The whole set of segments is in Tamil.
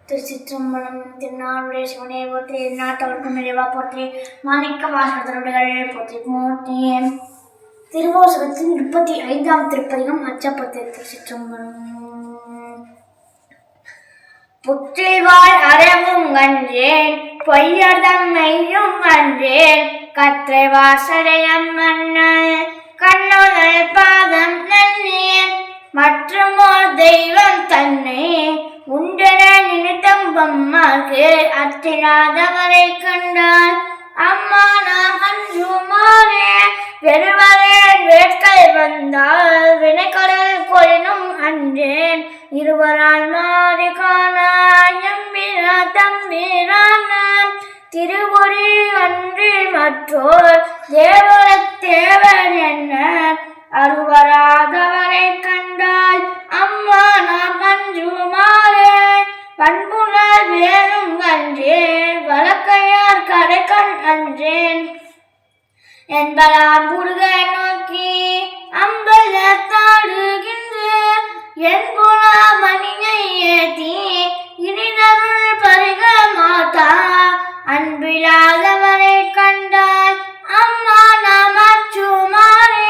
திருச்சிற்றம்பலம். திருநாளுடைய சிவனே போற்றி, நாட்டவர்க்கும் நிறைவா போற்றி, மாணிக்க வாசகர்களுடைய போற்றி போற்றி. திருவாசகத்தின் 35ஆம் திருப்பதிகம் அச்சப்பத்து. திருச்சிற்றம்பலம். புற்றில்வாழ் அறமும் கன்றேன், பொய்யர்தம் மெய்யும் கன்றேன், கற்றை வாசடையம் மன்னல் கண்ணோதல் பாதம் நன்னேன், மற்றுமோர் தெய்வம் தன்னை உண்டென நினைத்தம் பொம்மாக்கு அத்திராதவரை கண்டால் அம்மா நாம் அஞ்சுமாறே வெறுவரேன் வேட்கை வந்தால் வினைக்கடல் கொளினும் அன்றேன், இருவரால் மாறி காணாய் எம்பிரா தம்பிரான திருவுரி அன்றி மற்றோர் தேவரத் தேவன் என்ன அருவராதவரை கண்டால் அம்மா நாம் அஞ்சுமாறே பண்புணர் வேணும் அன்றேன், வழக்கையார் கடைக்கண் அன்றேன் என்பதாம் முருகை நோக்கி அம்பல தாடுகின்ற என் புலா மணியை ஏத்தி இனிதருள் பருக மாதா அன்பிலாதவரை கண்டால் அம்மா நாம் அஞ்சுமாறே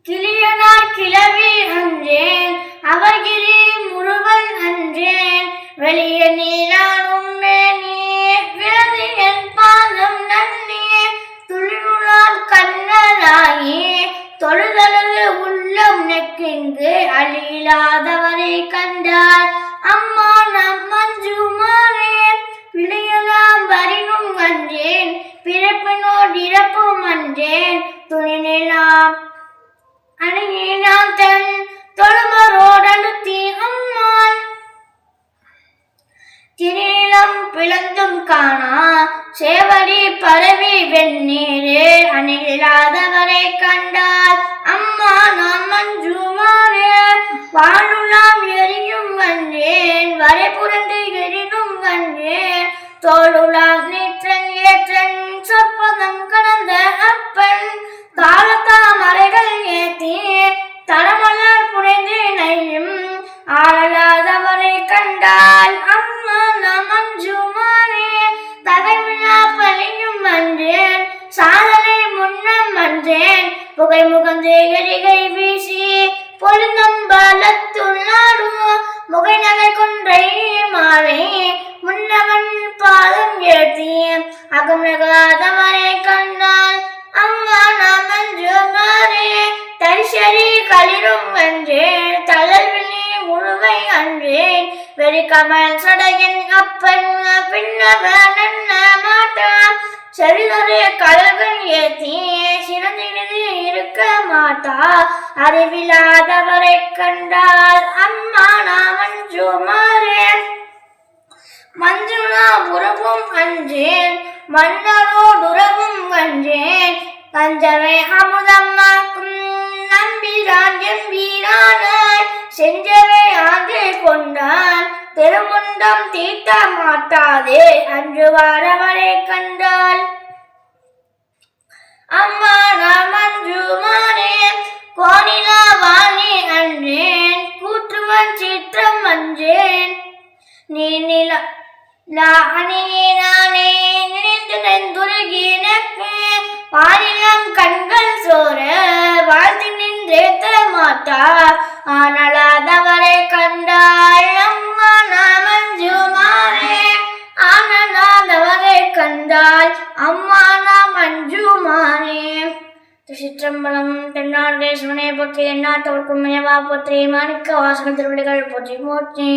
கிளியனார் கிளவி அன்றேன் அவர்கிரி முருகன் அன்றேன், வெளிய நீரானும் மேனி விரதி என் பாதம் நன்னே துளிருளால் கண்ணனாகி தொழுதலு உள்ளம் நெக்கிங்கு அழியிலாதவரை கண்டால் அம்மா நம் மஞ்சுமாறே பிழையலாம் வரினும் அன்றேன், பிறப்பினோடு இறப்பும் அன்றேன், துணிநிலாம் அணுகினான் தன் தொழுமரோடழுத்தி அம்மாள் திரிநிலம் பிளந்தும் காணா சேவடி பரவி வெந்நீரே அணிலாதவரை கண்டால் அம்மா நாம் மஞ்சுமாறே வாழுலாம் எரியும் கன்றேன், வரை புரண்டு எரினும் கன்றேன், தோளுலாம் நீற்றன் ஏற்றன் சொற்பதம் கடந்த அப்பன் காலத்தா மலைகள் ஏத்தி தரமலர் புனைந்து நையும் ஆளலாதவரை கண்டால் அம்மா நாம் அஞ்சுமாறே தகைவிழா பழியும் அன்றேன், சாதனை முன்னம் அன்றேன், புகை முகந்து எரிகை வீசி பொருந்தம் பலத்துள்ளாடும் முகை நகை கொன்றை மாலை முன்னவன் பாதம் ஏற்றி அகமகாதவரை கண்டால் அம்மா நாம் அஞ்சுமாறே தரிசரி களிரும் அன்றேன், தளர்விழி உருவை அன்றேன், வெறிக்கமல் சடையின் அப்பன் பின்னவன் என்ன மாட்டான், சரிதொரு கலகன் ஏத்தி சிறந்தினது இருக்க மாட்டா அறிவிலாதவரை கண்டால் அம்மா நாம் அஞ்சுமாறே மஞ்சுளா உறவும் அன்றேன், மன்னரோடுறவும் அன்றேன், கஞ்சவை அமுதம்மாக்கும் நம்பிரான் எம்பீரானாய் செஞ்சவை ஆண்டு கொண்டான் திருமுண்டம் தீட்ட மாட்டாதே அன்று வாரவரை கண்டால் அம்மா நாம் அஞ்சுமாறே கோணிலா வாணி அன்றேன், கூற்றுவன் சீற்றம் அன்றேன், நீ நில அணியினானே நினைத்து நெந்துருகி எனக்கு வானிலம் கண்கள் சோர வாழ்த்தி நின்றேத்த மாட்டா ஆனலாதவரை கண்டால் அம்மா நாம் அஞ்சுமாறே ஆனலாதவரை கண்டால் அம்மா நாம் அஞ்சுமாறே. திருச்சிற்றம்பலம். தென்னாடுடைய சிவனே போற்றி, எந்நாட்டவர்க்கும் நிறைவா போற்றி, மாணிக்க வாசகர் திருவடிகள் போற்றி போற்றி.